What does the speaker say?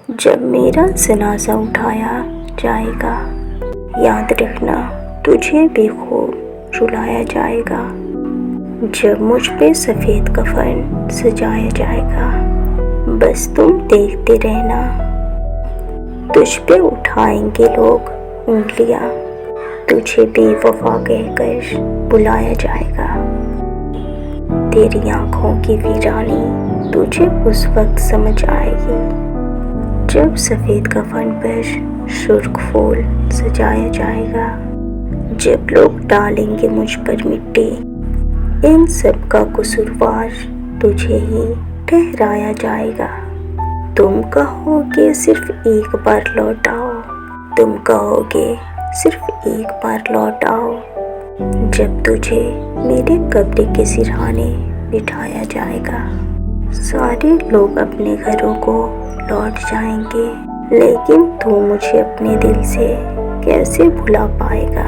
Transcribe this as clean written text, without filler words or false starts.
जब मेरा जनाजा उठाया जाएगा, याद रखना तुझे भी खूब रुलाया जाएगा। जब मुझ पे सफ़ेद कफन सजाया जाएगा, बस तुम देखते रहना। तुझ पे उठाएंगे लोग उंगलियां, तुझे बेवफा कहकर बुलाया जाएगा। तेरी आंखों की वीरानी तुझे उस वक्त समझ आएगी, जब सफ़ेद कफन पर सुर्ख फूल सजाया जाएगा। जब लोग डालेंगे मुझ पर मिट्टी, इन सब का कसूरवार तुझे ही ठहराया जाएगा। तुम कहोगे सिर्फ एक बार लौट आओ, तुम कहोगे सिर्फ एक बार लौट आओ। जब तुझे मेरे कब्र के सिरहाने बिठाया जाएगा, सारे लोग अपने घरों को लौट जाएंगे, लेकिन तू मुझे अपने दिल से कैसे भुला पाएगा।